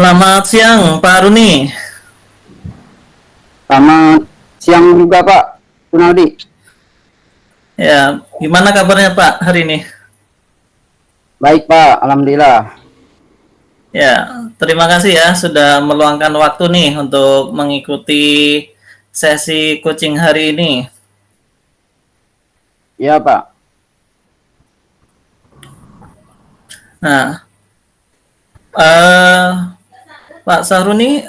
Selamat siang, Pak Runi. Selamat siang juga Pak Sunaldi. Ya, gimana kabarnya Pak hari ini? Baik Pak, Alhamdulillah. Ya, terima kasih ya sudah meluangkan waktu nih untuk mengikuti sesi coaching hari ini. Ya Pak. Nah, eh, Pak Saruni,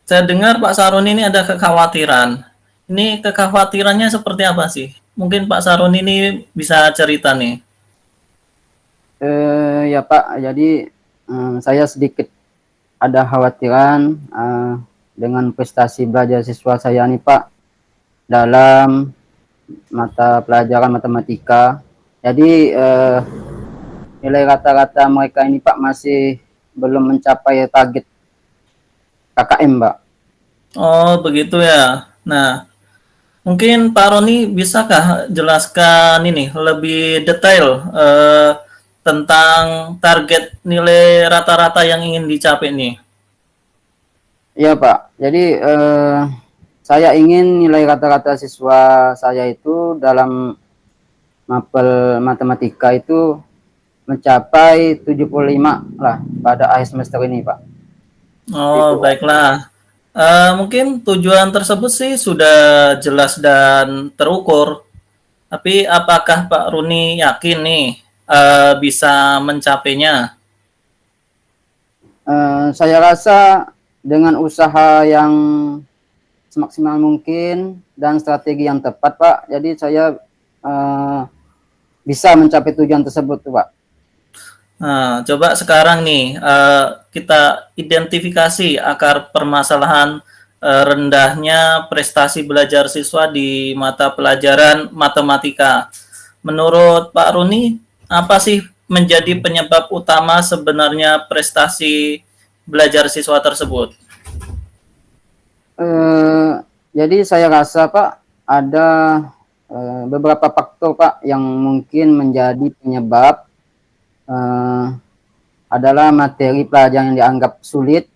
saya dengar Pak Saruni ini ada kekhawatiran. Ini kekhawatirannya seperti apa sih? Mungkin Pak Saruni ini bisa cerita nih. Ya Pak, jadi saya sedikit ada khawatiran dengan prestasi belajar siswa saya nih Pak dalam mata pelajaran matematika. Jadi nilai rata-rata mereka ini Pak masih belum mencapai target KKM Pak. Oh, begitu ya. Nah, mungkin Pak Roni bisakah jelaskan ini lebih detail tentang target nilai rata-rata yang ingin dicapai nih? Iya Pak, jadi saya ingin nilai rata-rata siswa saya itu dalam mapel matematika itu mencapai 75 lah pada akhir semester ini Pak. Oh, Itu. baiklah. Mungkin tujuan tersebut sih sudah jelas dan terukur. Tapi apakah Pak Runi yakin nih bisa mencapainya? Saya rasa dengan usaha yang semaksimal mungkin dan strategi yang tepat Pak, jadi saya eh, bisa mencapai tujuan tersebut tuh Pak. Nah, coba sekarang nih kita identifikasi akar permasalahan rendahnya prestasi belajar siswa di mata pelajaran matematika. Menurut Pak Runi, apa sih menjadi penyebab utama sebenarnya prestasi belajar siswa tersebut? Eh, jadi saya rasa Pak ada beberapa faktor Pak yang mungkin menjadi penyebab adalah materi pelajaran yang dianggap sulit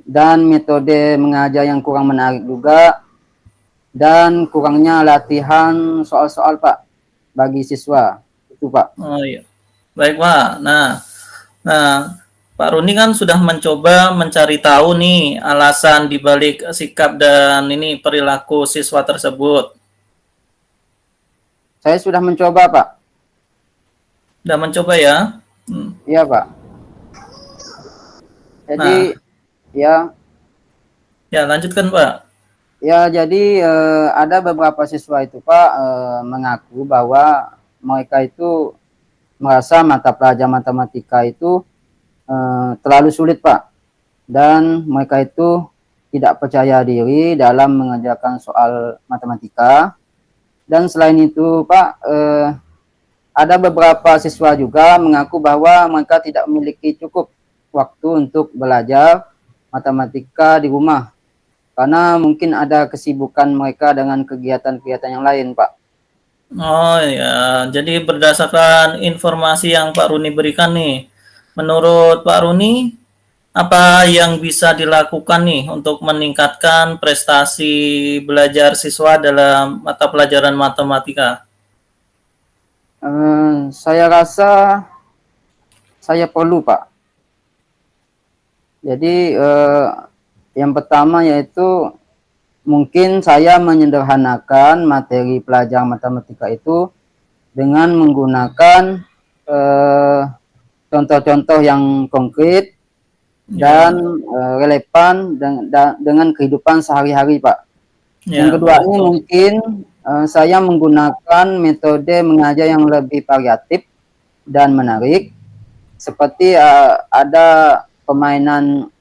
dan metode mengajar yang kurang menarik juga dan kurangnya latihan soal-soal Pak bagi siswa itu Pak. Oh iya, baik Pak. Nah, Pak Runi kan sudah mencoba mencari tahu nih alasan dibalik sikap dan ini perilaku siswa tersebut. Saya sudah mencoba Pak. Sudah mencoba ya? Hmm. Iya Pak. Nah, Jadi ya ya lanjutkan Pak. ya jadi ada beberapa siswa itu Pak mengaku bahwa mereka itu merasa mata pelajaran matematika itu terlalu sulit Pak, dan mereka itu tidak percaya diri dalam mengerjakan soal matematika. Dan selain itu Pak, ada beberapa siswa juga mengaku bahwa mereka tidak memiliki cukup waktu untuk belajar matematika di rumah karena mungkin ada kesibukan mereka dengan kegiatan-kegiatan yang lain Pak. Oh ya, jadi berdasarkan informasi yang Pak Runi berikan nih, menurut Pak Runi, apa yang bisa dilakukan nih untuk meningkatkan prestasi belajar siswa dalam mata pelajaran matematika? Saya rasa saya perlu Pak. Jadi yang pertama yaitu mungkin saya menyederhanakan materi pelajaran matematika itu dengan menggunakan contoh-contoh yang konkret dan Ya, relevan dengan kehidupan sehari-hari Pak. Yang ya kedua ini betul. mungkin saya menggunakan metode mengajar yang lebih variatif dan menarik, seperti ada permainan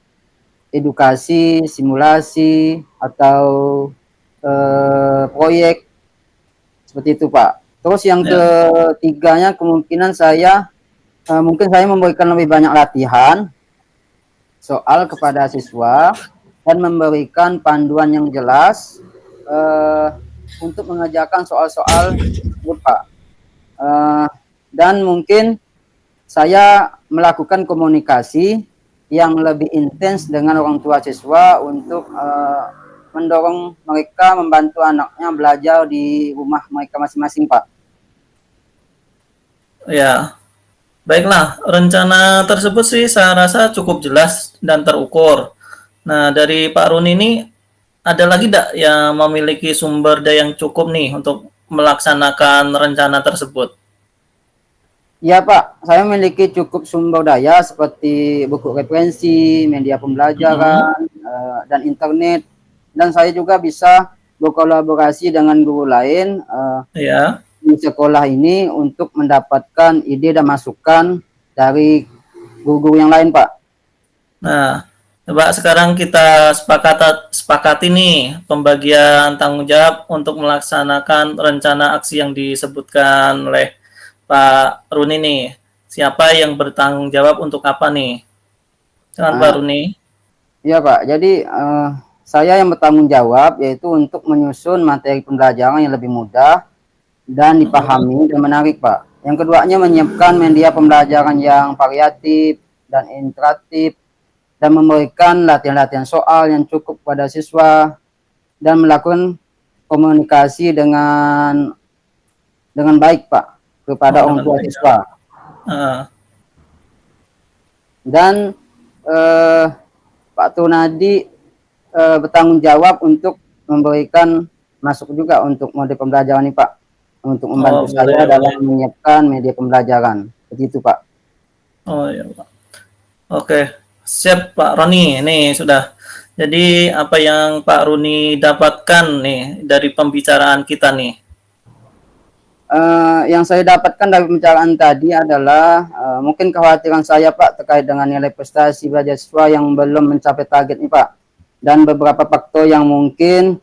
edukasi, simulasi, atau proyek seperti itu Pak. Terus yang Ya, ketiganya kemungkinan saya mungkin saya memberikan lebih banyak latihan soal kepada siswa dan memberikan panduan yang jelas untuk mengerjakan soal-soal tersebut Pak. Dan mungkin saya melakukan komunikasi yang lebih intens dengan orang tua siswa untuk mendorong mereka membantu anaknya belajar di rumah mereka masing-masing, Pak. Ya, baiklah. Rencana tersebut sih saya rasa cukup jelas dan terukur. Nah, dari Pak Runi ini ada lagi tidak yang memiliki sumber daya yang cukup nih untuk melaksanakan rencana tersebut? Ya Pak, saya memiliki cukup sumber daya seperti buku referensi, media pembelajaran, dan internet. Dan saya juga bisa berkolaborasi dengan guru lain Ya. di sekolah ini untuk mendapatkan ide dan masukan dari guru-guru yang lain, Pak. Nah, coba sekarang kita sepakati nih pembagian tanggung jawab untuk melaksanakan rencana aksi yang disebutkan oleh Pak Runi nih. Siapa yang bertanggung jawab untuk apa nih? Silakan Pak Runi. Iya Pak, jadi saya yang bertanggung jawab yaitu untuk menyusun materi pembelajaran yang lebih mudah dan dipahami dan menarik Pak. Yang keduanya menyiapkan media pembelajaran yang variatif dan interaktif dan memberikan latihan-latihan soal yang cukup pada siswa dan melakukan komunikasi dengan baik Pak kepada orang tua siswa. Dan Pak Tunadi bertanggung jawab untuk memberikan masuk juga untuk mode pembelajaran ini Pak, untuk membantu saya dalam menyiapkan media pembelajaran. Begitu Pak. Oh iya Pak. Oke, siap Pak Roni. Ini sudah. Jadi apa yang Pak Roni dapatkan nih dari pembicaraan kita nih? Yang saya dapatkan dari pembicaraan tadi adalah mungkin kekhawatiran saya Pak terkait dengan nilai prestasi belajar siswa yang belum mencapai target nih Pak, dan beberapa faktor yang mungkin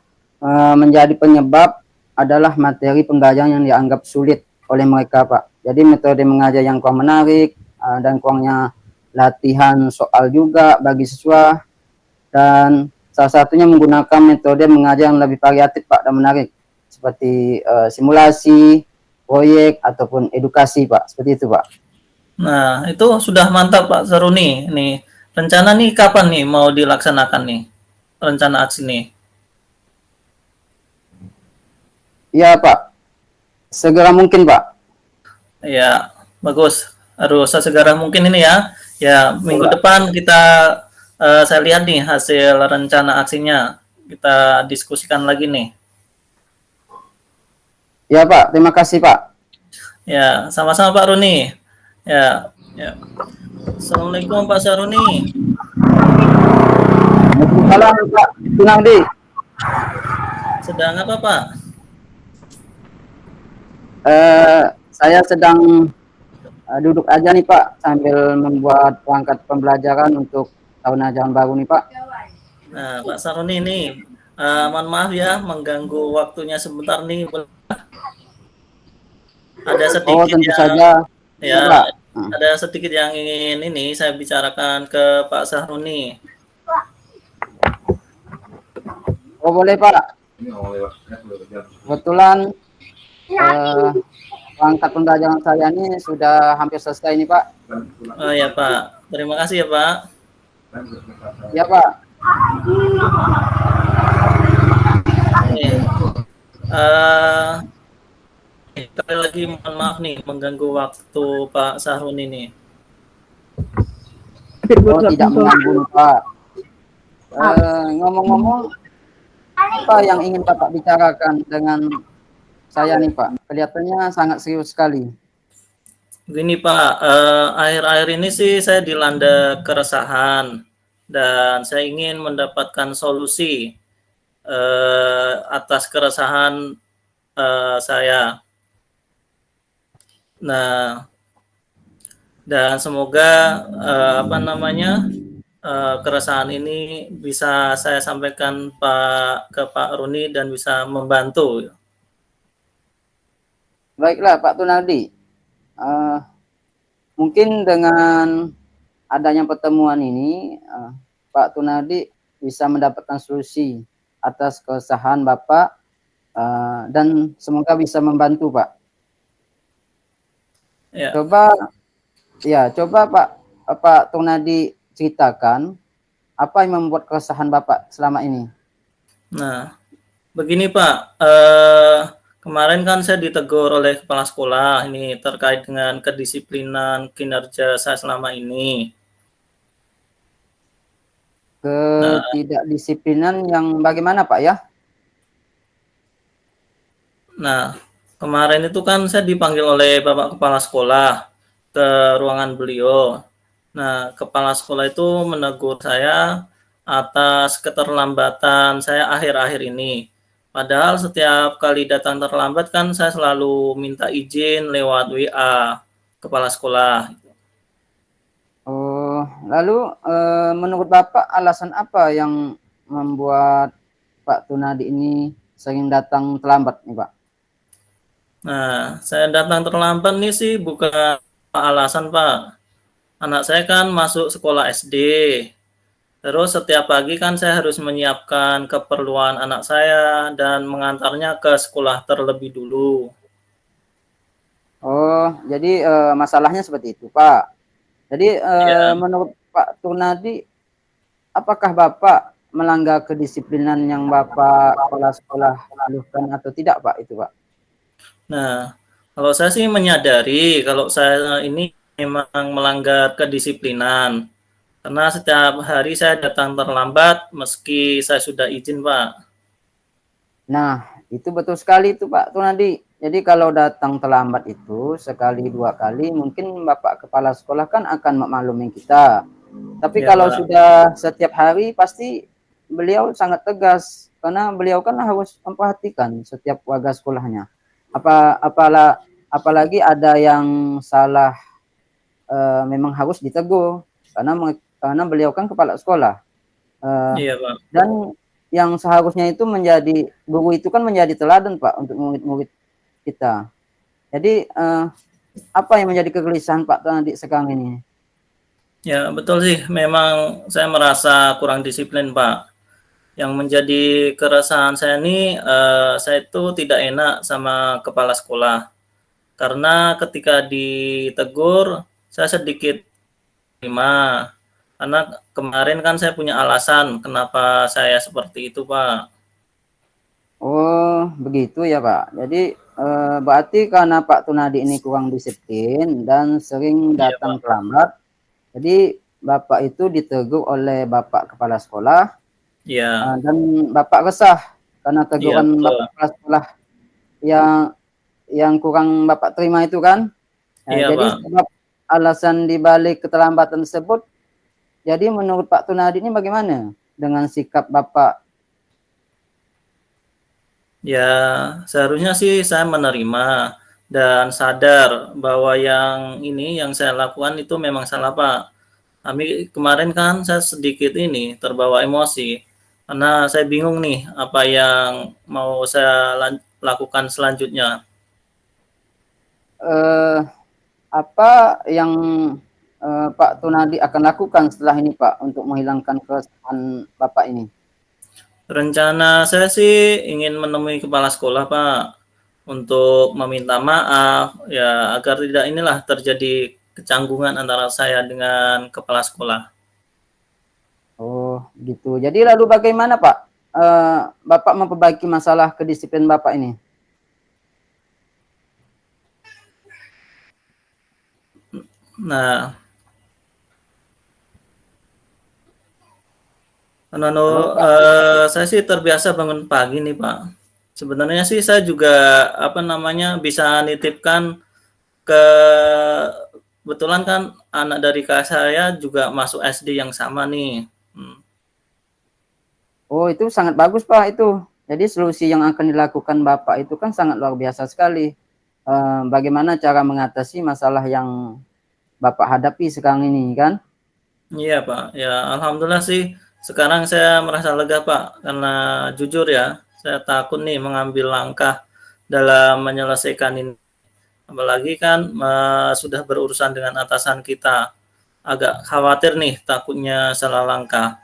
menjadi penyebab adalah materi pembelajaran yang dianggap sulit oleh mereka Pak. Jadi metode mengajar yang kurang menarik dan kurangnya latihan soal juga bagi siswa, dan salah satunya menggunakan metode mengajar yang lebih variatif Pak dan menarik seperti simulasi, proyek ataupun edukasi Pak, seperti itu Pak. Nah itu sudah mantap Pak Saruni. Nih rencana nih kapan nih mau dilaksanakan nih rencana aksi nih? Iya Pak, segera mungkin Pak. Ya bagus, harus segera mungkin ini ya. Ya minggu depan kita saya lihat nih hasil rencana aksinya. Kita diskusikan lagi nih. Ya Pak, terima kasih Pak. Ya, sama-sama Pak Runi. Ya, ya. Assalamualaikum Pak Saruni. Waalaikumsalam Pak Sunardi. Sedang apa Pak? Saya sedang duduk aja nih Pak sambil membuat perangkat pembelajaran untuk tahun ajaran baru nih Pak. Nah, Pak Saruni ini, mohon maaf ya mengganggu waktunya sebentar nih. Ada sedikit tentu yang, saja. ya, Pak. ada sedikit yang ingin ini saya bicarakan ke Pak Saruni. Oh boleh Pak. Kebetulan perangkat pembelajaran saya ini sudah hampir selesai nih Pak. Oh ya Pak, terima kasih ya Pak. Ya Pak. Sekali lagi mohon maaf nih mengganggu waktu Pak Sahrun ini. Oh tidak mengganggu Pak. Ngomong-ngomong, apa yang ingin Bapak bicarakan dengan saya nih Pak? Kelihatannya sangat serius sekali. Begini Pak, akhir-akhir ini sih saya dilanda keresahan dan saya ingin mendapatkan solusi atas keresahan saya. Nah, dan semoga keresahan ini bisa saya sampaikan ke Pak Runi dan bisa membantu. Baiklah Pak Tunardi, mungkin dengan adanya pertemuan ini Pak Tunardi bisa mendapatkan solusi atas keresahan Bapak dan semoga bisa membantu Pak. Ya. Coba Pak Tunardi ceritakan apa yang membuat keresahan Bapak selama ini? Nah, begini Pak, kemarin kan saya ditegur oleh kepala sekolah ini terkait dengan kedisiplinan kinerja saya selama ini. Nah Ketidakdisiplinan yang bagaimana Pak ya? nah, kemarin itu kan saya dipanggil oleh Bapak Kepala Sekolah ke ruangan beliau. Nah, kepala sekolah itu menegur saya atas keterlambatan saya akhir-akhir ini. Padahal setiap kali datang terlambat kan saya selalu minta izin lewat WA kepala sekolah. Oh, lalu menurut Bapak alasan apa yang membuat Pak Tunadi ini sering datang terlambat nih Pak? Nah, saya datang terlambat nih sih bukan alasan, Pak. Anak saya kan masuk sekolah SD. Terus setiap pagi kan saya harus menyiapkan keperluan anak saya dan mengantarnya ke sekolah terlebih dulu. Oh, jadi masalahnya seperti itu Pak. Jadi Ya, menurut Pak Tunadi, apakah Bapak melanggar kedisiplinan yang Bapak kepala sekolah lakukan atau tidak Pak itu Pak? nah, kalau saya sih menyadari kalau saya ini memang melanggar kedisiplinan. Karena setiap hari saya datang terlambat meski saya sudah izin, Pak. Nah, itu betul sekali itu Pak Tunadi. Jadi kalau datang terlambat itu sekali dua kali mungkin Bapak kepala sekolah kan akan memaklumi kita. Tapi Ya, kalau Pak. sudah setiap hari pasti beliau sangat tegas karena beliau kan harus memperhatikan setiap warga sekolahnya. Apalagi ada yang salah memang harus ditegur karena beliau kan kepala sekolah. Eh, Iya, Pak. dan yang seharusnya itu menjadi guru itu kan menjadi teladan Pak untuk murid-murid kita. Jadi apa yang menjadi kegelisahan Pak tadi sekarang ini? Ya, betul sih. Memang saya merasa kurang disiplin, Pak. Yang menjadi keresahan saya ini, saya itu tidak enak sama kepala sekolah. Karena ketika ditegur, saya sedikit terima. Karena kemarin kan saya punya alasan kenapa saya seperti itu, Pak. Oh, begitu ya Pak. Jadi berarti karena Pak Tunadi ini kurang disiplin dan sering Iya, datang Pak. terlambat, jadi Bapak itu ditegur oleh Bapak kepala sekolah Iya. dan Bapak resah karena Iya, teguran betul. Bapak kepala sekolah yang kurang Bapak terima itu kan. Nah, Iya, jadi Pak. sebab alasan dibalik keterlambatan tersebut, jadi menurut Pak Tunadi ini bagaimana dengan sikap Bapak? Ya, seharusnya sih saya menerima dan sadar bahwa yang saya lakukan itu memang salah, Pak. Tapi kemarin kan saya sedikit ini terbawa emosi karena saya bingung nih apa yang mau saya lakukan selanjutnya. Eh, Apa yang Pak Tunadi akan lakukan setelah ini Pak untuk menghilangkan keresahan Bapak ini? Rencana saya sih ingin menemui kepala sekolah, Pak, untuk meminta maaf ya agar tidak inilah terjadi kecanggungan antara saya dengan kepala sekolah. Oh, gitu. Jadi lalu bagaimana Pak? Bapak memperbaiki masalah kedisiplinan Bapak ini? Nah, Nano, Halo Pak. saya sih terbiasa bangun pagi nih, Pak. Sebenarnya sih saya juga, apa namanya, bisa nitipkan ke kebetulan kan anak dari kakak saya juga masuk SD yang sama nih. Oh, itu sangat bagus Pak itu. Jadi solusi yang akan dilakukan Bapak itu kan sangat luar biasa sekali. Bagaimana cara mengatasi masalah yang Bapak hadapi sekarang ini kan? Iya, Pak. Ya, alhamdulillah sih sekarang saya merasa lega, Pak, karena jujur ya, saya takut nih mengambil langkah dalam menyelesaikan ini. Apalagi kan, sudah berurusan dengan atasan kita. Agak khawatir nih, takutnya salah langkah.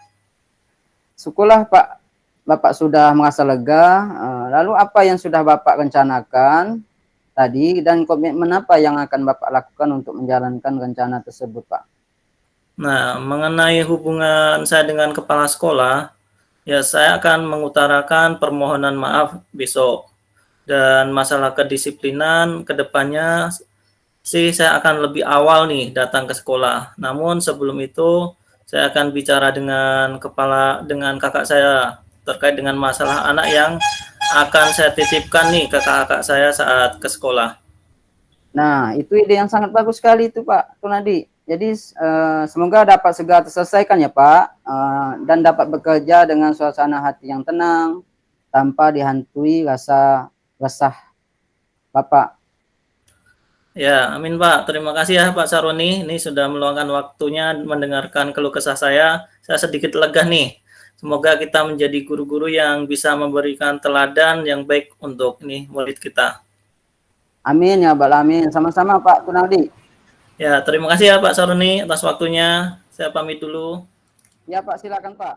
Syukurlah Pak, Bapak sudah merasa lega. Lalu apa yang sudah Bapak rencanakan tadi dan komitmen apa yang akan Bapak lakukan untuk menjalankan rencana tersebut, Pak? Nah, mengenai hubungan saya dengan kepala sekolah, ya saya akan mengutarakan permohonan maaf besok. Dan masalah kedisiplinan ke depannya sih saya akan lebih awal nih datang ke sekolah. Namun sebelum itu saya akan bicara dengan kakak saya terkait dengan masalah anak yang akan saya titipkan nih ke kakak saya saat ke sekolah. Nah, itu ide yang sangat bagus sekali itu Pak Kunadi. Jadi semoga dapat segera terselesaikan ya Pak, dan dapat bekerja dengan suasana hati yang tenang tanpa dihantui rasa resah Bapak. Ya, amin Pak. Terima kasih ya Pak Saroni. Ini sudah meluangkan waktunya mendengarkan keluh kesah saya. Saya sedikit lega nih. Semoga kita menjadi guru-guru yang bisa memberikan teladan yang baik untuk ini murid kita. Amin ya Rabbal Alamin. Sama-sama Pak Kunadi. Ya, terima kasih ya Pak Saroni atas waktunya. Saya pamit dulu. Ya Pak, silakan Pak.